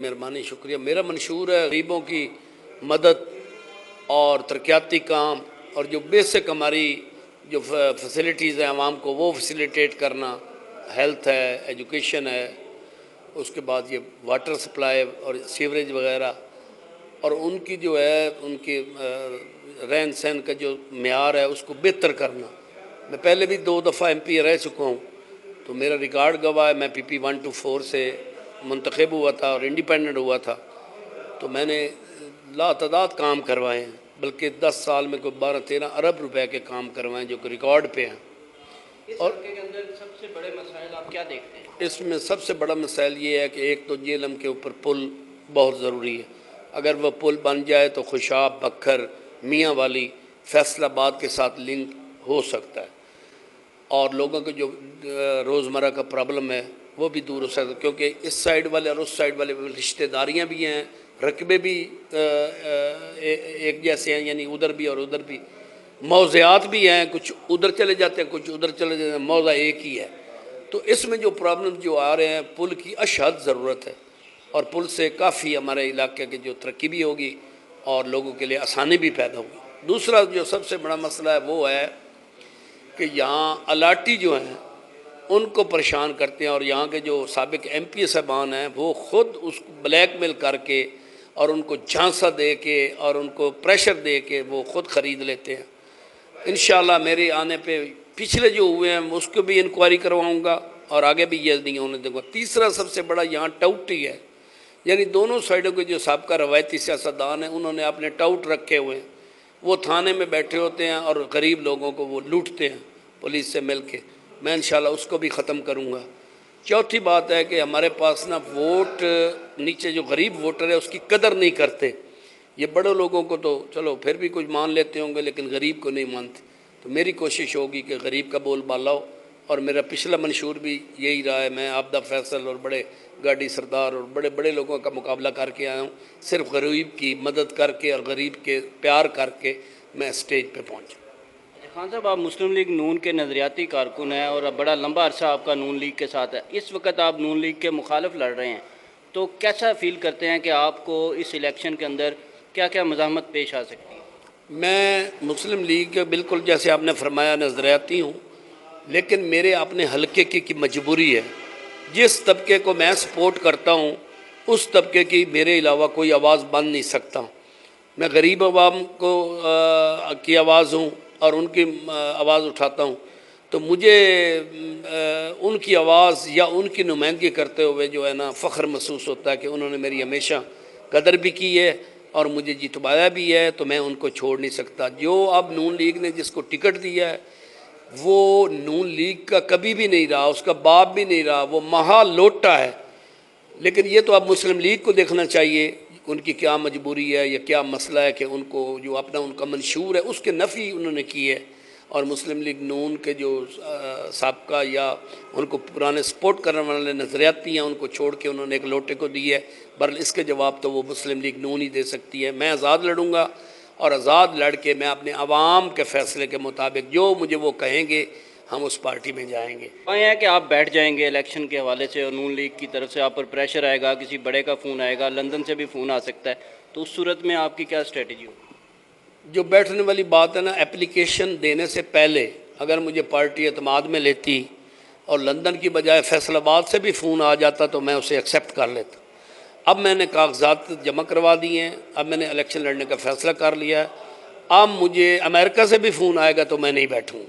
मेहरबानी शुक्रिया। मेरा मंशूर है गरीबों की मदद और तरक्याती काम और जो बेसिक हमारी जो फैसिलिटीज़ हैं आवाम को वो फैसिलिटेट करना, हेल्थ है, एजुकेशन है, उसके बाद ये वाटर सप्लाई और सीवरेज वगैरह और उनकी जो है उनकी रहन सहन का जो मेयार है उसको बेहतर करना। मैं पहले भी 2 दफ़ा MP रह चुका हूँ, तो मेरा रिकॉर्ड गवाह है। मैं PP 1 to 4 से मुंतखब हुआ था और इंडिपेंडेंट हुआ था, तो मैंने लातदाद काम करवाए हैं, बल्कि 10 साल में कोई 12-13 अरब रुपए के काम करवाए जो कि रिकॉर्ड पे हैं। और के अंदर सबसे बड़े मसाइल आप क्या देखते हैं? इसमें सबसे बड़ा मसाइल ये है कि एक तो जेहलम के ऊपर पुल बहुत ज़रूरी है। अगर वह पुल बन जाए तो खुशाब, बखर, मियाँ वाली, फैसलाबाद के साथ लिंक हो सकता है और लोगों को जो रोज़मर्रा का प्रॉब्लम है वो भी दूर हो सकता है, क्योंकि इस साइड वाले और उस साइड वाले रिश्तेदारियाँ भी हैं, रकबे भी एक जैसे हैं, यानी उधर भी और उधर भी, मौज़ात भी हैं, कुछ उधर चले जाते हैं, कुछ उधर चले जाते हैं, मौज़ा एक ही है। तो इसमें जो प्रॉब्लम जो आ रहे हैं, पुल की अशद ज़रूरत है और पुल से काफ़ी हमारे इलाके की जो तरक्की भी होगी और लोगों के लिए आसानी भी पैदा होगी। दूसरा जो सबसे बड़ा मसला है वो है कि यहाँ अलाटी जो हैं उनको परेशान करते हैं और यहाँ के जो साबिक MP साहबान हैं वो ख़ुद उसको ब्लैकमेल करके और उनको झांसा दे के और उनको प्रेशर दे के वो ख़ुद ख़रीद लेते हैं। इंशाल्लाह मेरे आने पे पिछले जो हुए हैं उसको भी इंक्वायरी करवाऊँगा और आगे भी ये नहीं होने दूँगा। तीसरा सबसे बड़ा यहाँ टाउटी है, यानी दोनों साइडों के जो साबका रवायती सियासतदान हैं उन्होंने अपने टाउट रखे हुए हैं, वो थाने में बैठे होते हैं और गरीब लोगों को वो लूटते हैं पुलिस से मिल के। मैं इंशाल्लाह उसको भी ख़त्म करूँगा। चौथी बात है कि हमारे पास ना वोट नीचे जो गरीब वोटर है उसकी कदर नहीं करते। ये बड़े लोगों को तो चलो फिर भी कुछ मान लेते होंगे, लेकिन गरीब को नहीं मानते। तो मेरी कोशिश होगी कि गरीब का बोल बाला हो और मेरा पिछला मंशूर भी यही रहा है। मैं आपदा फैसल और बड़े गाड़ी सरदार और बड़े बड़े लोगों का मुकाबला करके आया हूँ। सिर्फ गरीब की मदद करके और गरीब के प्यार करके मैं स्टेज पे पहुँचा। खान साहब, आप मुस्लिम लीग नून के नज़रियाती कारकुन हैं और बड़ा लंबा अरसा आपका नून लीग के साथ है। इस वक्त आप नून लीग के मुखालिफ लड़ रहे हैं, तो कैसा फील करते हैं कि आपको इस इलेक्शन के अंदर क्या क्या मज़ामत पेश आ सकती है? मैं मुस्लिम लीग के बिल्कुल जैसे आपने फरमाया नज़रियाती हूँ, लेकिन मेरे अपने हलके की मजबूरी है। जिस तबके को मैं सपोर्ट करता हूँ उस तबके की मेरे अलावा कोई आवाज़ बन नहीं सकता। मैं गरीब आवाम को की आवाज़ हूँ और उनकी आवाज़ उठाता हूँ, तो मुझे उनकी आवाज़ या उनकी नुमाइंदगी करते हुए जो है ना फ़ख्र महसूस होता है कि उन्होंने मेरी हमेशा कदर भी की है और मुझे जितवाया भी है, तो मैं उनको छोड़ नहीं सकता। जो अब नून लीग ने जिसको टिकट दिया है वो नून लीग का कभी भी नहीं रहा, उसका बाप भी नहीं रहा, वो महा लोटा है। लेकिन ये तो अब मुस्लिम लीग को देखना चाहिए उनकी क्या मजबूरी है या क्या मसला है कि उनको जो अपना उनका मंशूर है उसके नफ़ी उन्होंने की है। और मुस्लिम लीग नून के जो साबका या उनको पुराने सपोर्ट करने वाले नज़रियाती हैं उनको छोड़ के उन्होंने एक लोटे को दी है। बहरहाल इसके जवाब तो वो मुस्लिम लीग नून ही दे सकती है। मैं आज़ाद लड़ूँगा और आज़ाद लड़ के मैं अपने आवाम के फ़ैसले के मुताबिक जो मुझे वो कहेंगे हम उस पार्टी में जाएंगे। वहाँ है कि आप बैठ जाएंगे इलेक्शन के हवाले से और नून लीग की तरफ से आप पर प्रेशर आएगा, किसी बड़े का फ़ोन आएगा, लंदन से भी फ़ोन आ सकता है, तो उस सूरत में आपकी क्या स्ट्रेटजी होगी? जो बैठने वाली बात है ना, एप्लीकेशन देने से पहले अगर मुझे पार्टी एतमाद में लेती और लंदन की बजाय फैसलाबाद से भी फ़ोन आ जाता तो मैं उसे एक्सेप्ट कर लेता। अब मैंने कागजात जमा करवा दिए हैं, अब मैंने इलेक्शन लड़ने का फ़ैसला कर लिया है। अब मुझे अमेरिका से भी फ़ोन आएगा तो मैं नहीं बैठूँ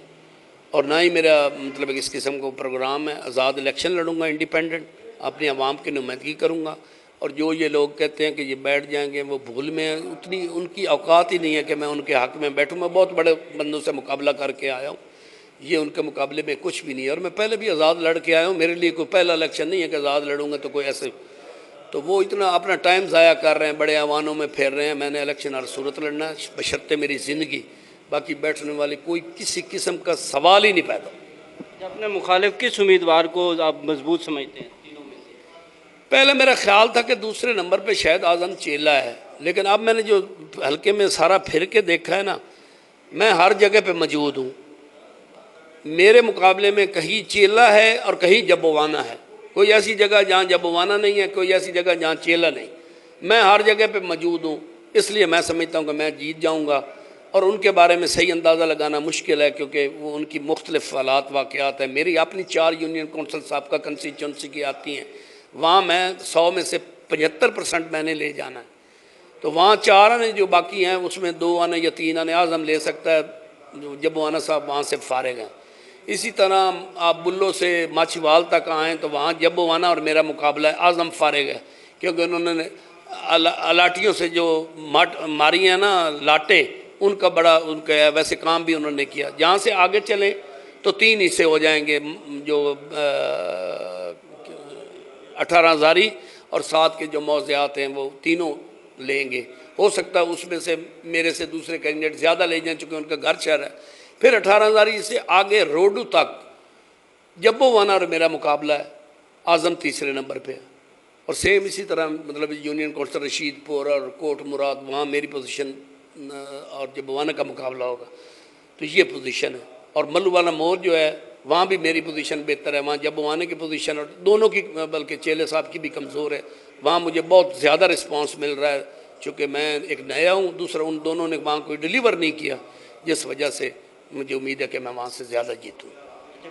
और ना ही मेरा मतलब इस किस्म का प्रोग्राम है। आज़ाद इलेक्शन लड़ूंगा, इंडिपेंडेंट, अपनी आवाम की नुमाइंदगी करूंगा। और जो ये लोग कहते हैं कि ये बैठ जाएंगे, वो भूल में, उतनी उनकी औकात ही नहीं है कि मैं उनके हक़ में बैठूं। मैं बहुत बड़े बंदों से मुकाबला करके आया हूँ, ये उनके मुकाबले में कुछ भी नहीं है। और मैं पहले भी आज़ाद लड़ के आया हूँ, मेरे लिए कोई पहला इलेक्शन नहीं है कि आज़ाद लड़ूंगा तो कोई ऐसे, तो वो इतना अपना टाइम ज़ाया कर रहे हैं, बड़े आवानों में फिर रहे हैं। मैंने इलेक्शन हर सूरत लड़ना है बशर्ते मेरी ज़िंदगी, बाकी बैठने वाली कोई किसी किस्म का सवाल ही नहीं पैदा। अपने मुखालिफ किस उम्मीदवार को आप मजबूत समझते हैं तीनों में से? पहले मेरा ख्याल था कि दूसरे नंबर पे शायद आज़म चेला है, लेकिन अब मैंने जो हल्के में सारा फिर के देखा है ना, मैं हर जगह पे मौजूद हूँ। मेरे मुकाबले में कहीं चेला है और कहीं जबोवाना है, کوئی ایسی جگہ جہاں جبوانا نہیں ہے، کوئی ایسی جگہ جہاں چیلا نہیں. میں ہر جگہ پہ موجود ہوں، اس لیے میں سمجھتا ہوں کہ میں جیت جاؤں گا. اور ان کے بارے میں صحیح اندازہ لگانا مشکل ہے، کیونکہ وہ ان کی مختلف حالات واقعات ہیں. میری اپنی 4 یونین کونسل سابقہ کنسٹیچوئنسی کی آتی ہیں، وہاں میں 100 میں سے 75% میں نے لے جانا ہے. تو وہاں 4 آنے جو باقی ہیں اس میں 2 آنے یا 3 آنے اعظم لے سکتا ہے، جبوانا صاحب وہاں سے فارغ ہیں. اسی طرح آپ بلو سے ماچھوال تک آئیں تو وہاں جبوانا اور میرا مقابلہ ہے، اعظم فارغ ہے، کیونکہ انہوں نے الاٹیوں سے جو ماری ہیں نا لاٹیں، ان کا بڑا ان کا ہے. ویسے کام بھی انہوں نے کیا. جہاں سے آگے چلیں تو 3 حصے ہو جائیں گے، جو 18 ہزاری اور 7 کے جو موضوعات ہیں وہ تینوں لیں گے. ہو سکتا ہے اس میں سے میرے سے دوسرے کینڈیڈیٹ زیادہ لے جائیں چونکہ ان کا گھر شہر ہے. پھر 18 ہزاری سے آگے روڈو تک جبوانا اور میرا مقابلہ ہے، اعظم تیسرے نمبر پہ ہے. اور سیم اسی طرح مطلب یونین کونسل رشید پور اور کوٹ مراد، وہاں میری پوزیشن اور جبوانا کا مقابلہ ہوگا. تو یہ پوزیشن ہے. اور ملو والا مور جو ہے وہاں بھی میری پوزیشن بہتر ہے، وہاں جبوانا کی پوزیشن اور دونوں کی بلکہ چیلے صاحب کی بھی کمزور ہے. وہاں مجھے بہت زیادہ رسپانس مل رہا ہے، چونکہ میں ایک نیا ہوں، دوسرا ان دونوں نے وہاں کوئی ڈیلیور نہیں کیا، جس وجہ سے مجھے امید ہے کہ میں وہاں سے زیادہ جیتوں.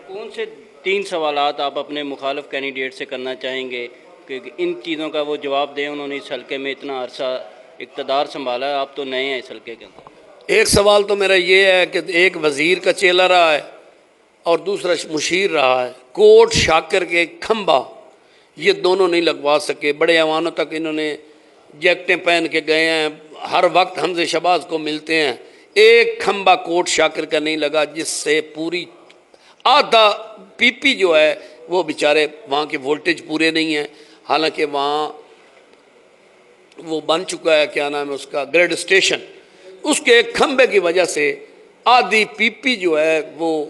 کون سے 3 سوالات آپ اپنے مخالف کینڈیڈیٹ سے کرنا چاہیں گے کہ ان چیزوں کا وہ جواب دیں؟ انہوں نے اس حلقے میں اتنا عرصہ اقتدار سنبھالا ہے، آپ تو نئے ہیں اس حلقے کے اندر. ایک سوال تو میرا یہ ہے کہ ایک وزیر کا چیلا رہا ہے اور دوسرا مشیر رہا ہے. کوٹ شاکر کے کھمبا یہ دونوں نہیں لگوا سکے. بڑے ایوانوں تک انہوں نے جیکٹیں پہن کے گئے ہیں، ہر وقت حمزہ شہباز کو ملتے ہیں. ایک کھمبا کوٹ شاکر کا نہیں لگا، جس سے پوری آدھا پی پی جو ہے وہ بیچارے وہاں کے وولٹیج پورے نہیں ہیں. حالانکہ وہاں وہ بن چکا ہے، کیا نام ہے اس کا، گریڈ اسٹیشن. اس کے ایک کھمبے کی وجہ سے آدھی پی پی جو ہے وہ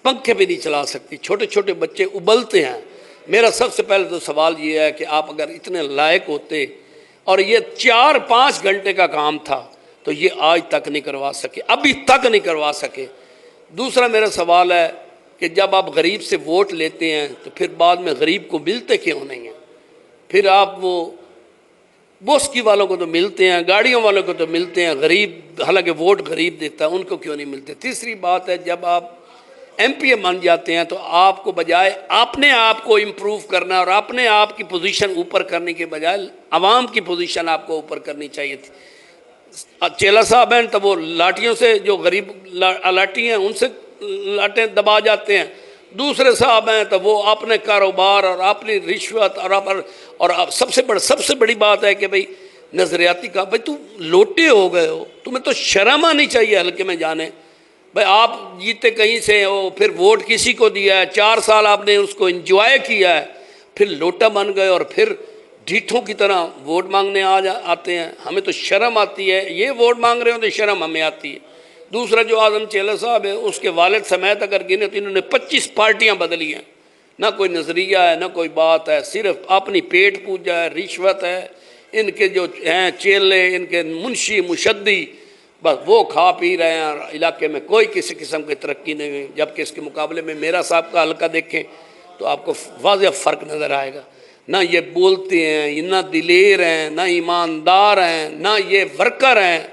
پنکھے بھی نہیں چلا سکتی، چھوٹے چھوٹے بچے ابلتے ہیں. میرا سب سے پہلے تو سوال یہ ہے کہ آپ اگر اتنے لائق ہوتے، اور یہ 4-5 گھنٹے کا کام تھا، تو یہ آج تک نہیں کروا سکے، ابھی تک نہیں کروا سکے. دوسرا میرا سوال ہے کہ جب آپ غریب سے ووٹ لیتے ہیں تو پھر بعد میں غریب کو ملتے کیوں نہیں ہیں؟ پھر آپ وہ بوسکی والوں کو تو ملتے ہیں، گاڑیوں والوں کو تو ملتے ہیں، غریب حالانکہ ووٹ غریب دیتا ہے ان کو کیوں نہیں ملتے؟ تیسری بات ہے، جب آپ ایم پی اے بن جاتے ہیں تو آپ کو بجائے اپنے آپ کو امپروو کرنا اور اپنے آپ کی پوزیشن اوپر کرنے کے بجائے عوام کی پوزیشن آپ کو اوپر کرنی چاہیے تھی. چیلا صاحب ہیں تو وہ لاٹھیوں سے، جو غریب لاٹھی ہیں ان سے لاٹیں دبا جاتے ہیں. دوسرے صاحب ہیں تو وہ اپنے کاروبار اور اپنی رشوت اور سب سے بڑی بات ہے کہ بھئی نظریاتی کا، بھئی تو لوٹے ہو گئے ہو، تمہیں تو شرم آنی چاہیے حلقے میں جانے. بھئی آپ جیتے کہیں سے ہو، پھر ووٹ کسی کو دیا ہے، 4 سال آپ نے اس کو انجوائے کیا ہے، پھر لوٹا بن گئے اور پھر ڈھیٹھوں کی طرح ووٹ مانگنے آتے ہیں. ہمیں تو شرم آتی ہے، یہ ووٹ مانگ رہے ہوں تو شرم ہمیں آتی ہے. دوسرا جو اعظم چیلا صاحب ہے، اس کے والد سمیت اگر گنے تو انہوں نے 25 پارٹیاں بدلی ہیں. نہ کوئی نظریہ ہے، نہ کوئی بات ہے، صرف اپنی پیٹ پوجا ہے، رشوت ہے. ان کے جو ہیں چیلے، ان کے منشی مشدی، بس وہ کھا پی رہے ہیں اور علاقے میں کوئی کسی قسم کی ترقی نہیں ہوئی. جبکہ اس کے مقابلے میں میرا صاحب کا حلقہ دیکھیں تو آپ کو واضح فرق نظر آئے گا. نہ یہ بولتے ہیں، نہ دلیر ہیں، نہ ایماندار ہیں، نہ یہ ورکر ہیں.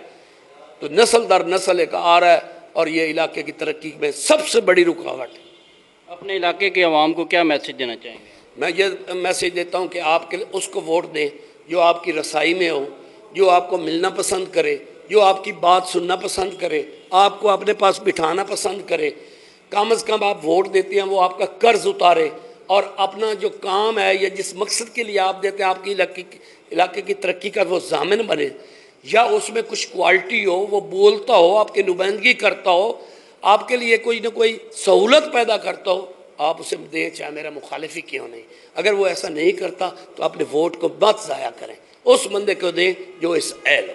تو نسل در نسل ایک آ رہا ہے اور یہ علاقے کی ترقی میں سب سے بڑی رکاوٹ ہے. اپنے علاقے کے عوام کو کیا میسج دینا چاہیں گے؟ میں یہ میسج دیتا ہوں کہ آپ کے اس کو ووٹ دیں جو آپ کی رسائی میں ہو، جو آپ کو ملنا پسند کرے، جو آپ کی بات سننا پسند کرے، آپ کو اپنے پاس بٹھانا پسند کرے. کم از کم آپ ووٹ دیتے ہیں وہ آپ کا قرض اتارے اور اپنا جو کام ہے یا جس مقصد کے لیے آپ دیتے ہیں، آپ کی علاقے کی ترقی کا وہ ضامن بنے، یا اس میں کچھ کوالٹی ہو، وہ بولتا ہو، آپ کی نمائندگی کرتا ہو، آپ کے لیے کوئی نہ کوئی سہولت پیدا کرتا ہو، آپ اسے دیں، چاہے میرا مخالف ہی کیوں نہیں. اگر وہ ایسا نہیں کرتا تو اپنے ووٹ کو مت ضائع کریں، اس بندے کو دیں جو اس اہل ہو.